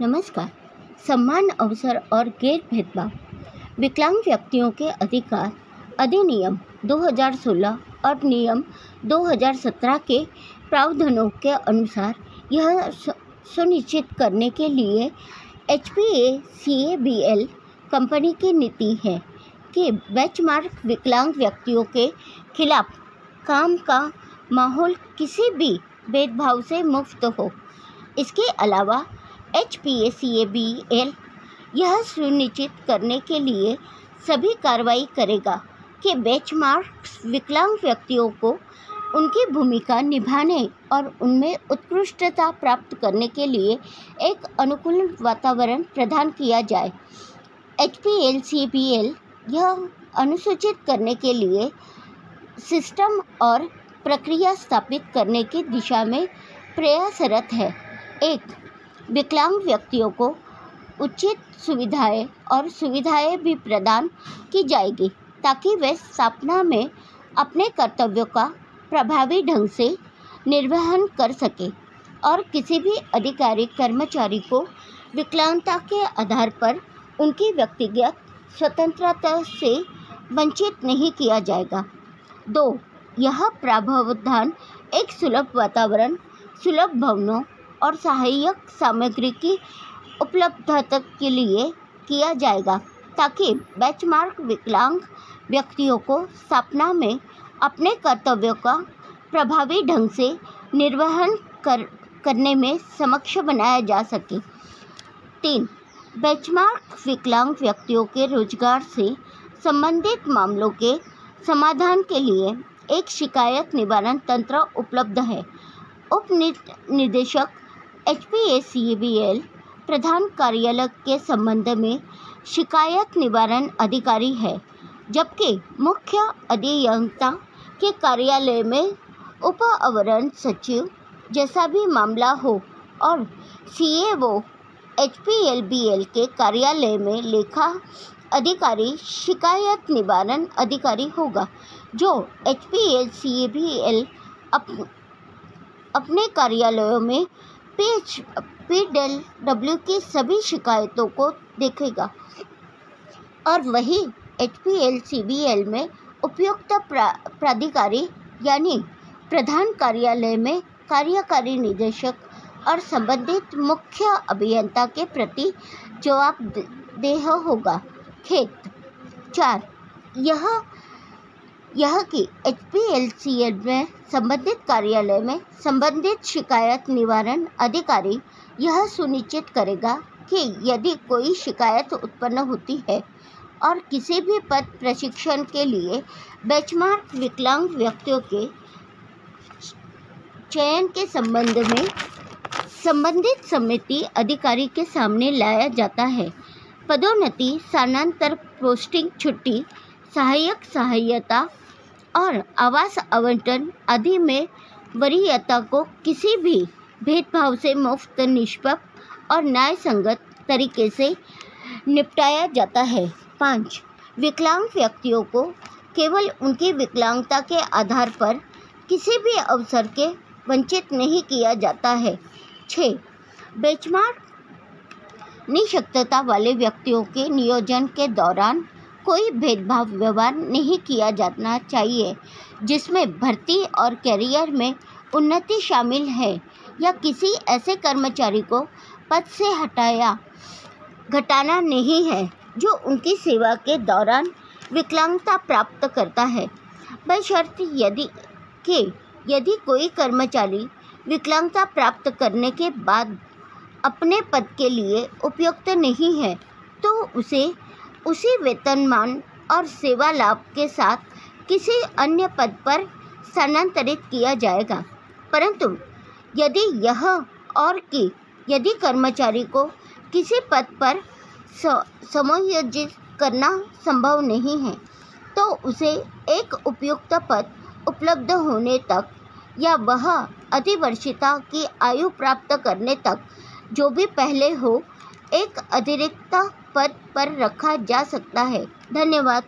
नमस्कार। समान अवसर और गैर भेदभाव विकलांग व्यक्तियों के अधिकार अधिनियम 2016 और नियम 2017 के प्रावधानों के अनुसार यह सुनिश्चित करने के लिए HPACABL कंपनी की नीति है कि बेंचमार्क विकलांग व्यक्तियों के खिलाफ काम का माहौल किसी भी भेदभाव से मुक्त हो। इसके अलावा HPACABL यह सुनिश्चित करने के लिए सभी कार्रवाई करेगा कि बेंचमार्क विकलांग व्यक्तियों को उनकी भूमिका निभाने और उनमें उत्कृष्टता प्राप्त करने के लिए एक अनुकूल वातावरण प्रदान किया जाए। HPACABL यह अनुसूचित करने के लिए सिस्टम और प्रक्रिया स्थापित करने की दिशा में प्रयासरत है। 1. विकलांग व्यक्तियों को उचित सुविधाएं भी प्रदान की जाएगी ताकि वे स्थापना में अपने कर्तव्यों का प्रभावी ढंग से निर्वहन कर सके और किसी भी अधिकारी कर्मचारी को विकलांगता के आधार पर उनकी व्यक्तिगत स्वतंत्रता से वंचित नहीं किया जाएगा। 2. यह प्रावधान एक सुलभ वातावरण, सुलभ भवनों और सहायक सामग्री की उपलब्धता के लिए किया जाएगा ताकि बेंचमार्क विकलांग व्यक्तियों को स्थापना में अपने कर्तव्यों का प्रभावी ढंग से निर्वहन करने में सक्षम बनाया जा सके। 3. बेंचमार्क विकलांग व्यक्तियों के रोजगार से संबंधित मामलों के समाधान के लिए एक शिकायत निवारण तंत्र उपलब्ध है। उप निदेशक HPACABL प्रधान कार्यालय के संबंध में शिकायत निवारण अधिकारी है, जबकि मुख्य अभियंता के कार्यालय में उप आवरण सचिव जैसा भी मामला हो और CAO HPACABL के कार्यालय में लेखा अधिकारी शिकायत निवारण अधिकारी होगा, जो HPACABL अपने कार्यालयों में PW की सभी शिकायतों को देखेगा और वही HPACABL में उपयुक्त प्राधिकारी यानी प्रधान कार्यालय में कार्यकारी निदेशक और संबंधित मुख्य अभियंता के प्रति जवाबदेह होगा। खेद 4. यह कि HPACABL में संबंधित कार्यालय में संबंधित शिकायत निवारण अधिकारी यह सुनिश्चित करेगा कि यदि कोई शिकायत उत्पन्न होती है और किसी भी पद प्रशिक्षण के लिए बेंचमार्क विकलांग व्यक्तियों के चयन के संबंध में संबंधित समिति अधिकारी के सामने लाया जाता है। पदोन्नति, स्थानांतरण, पोस्टिंग, छुट्टी, सहायक सहायता और आवास आवंटन आदि में वरीयता को किसी भी भेदभाव से मुक्त, निष्पक्ष और न्यायसंगत तरीके से निपटाया जाता है। 5. विकलांग व्यक्तियों को केवल उनकी विकलांगता के आधार पर किसी भी अवसर के वंचित नहीं किया जाता है। 6. बेंचमार्क निःशक्तता वाले व्यक्तियों के नियोजन के दौरान कोई भेदभाव व्यवहार नहीं किया जाना चाहिए, जिसमें भर्ती और कैरियर में उन्नति शामिल है या किसी ऐसे कर्मचारी को पद से घटाना नहीं है जो उनकी सेवा के दौरान विकलांगता प्राप्त करता है, बशर्ते यदि कोई कर्मचारी विकलांगता प्राप्त करने के बाद अपने पद के लिए उपयुक्त नहीं है तो उसे उसी वेतनमान और सेवा लाभ के साथ किसी अन्य पद पर स्थानांतरित किया जाएगा। परंतु यदि कर्मचारी को किसी पद पर समायोजित करना संभव नहीं है तो उसे एक उपयुक्त पद उपलब्ध होने तक या वह अधिवर्षिता की आयु प्राप्त करने तक जो भी पहले हो एक अतिरिक्त पद पर रखा जा सकता है। धन्यवाद।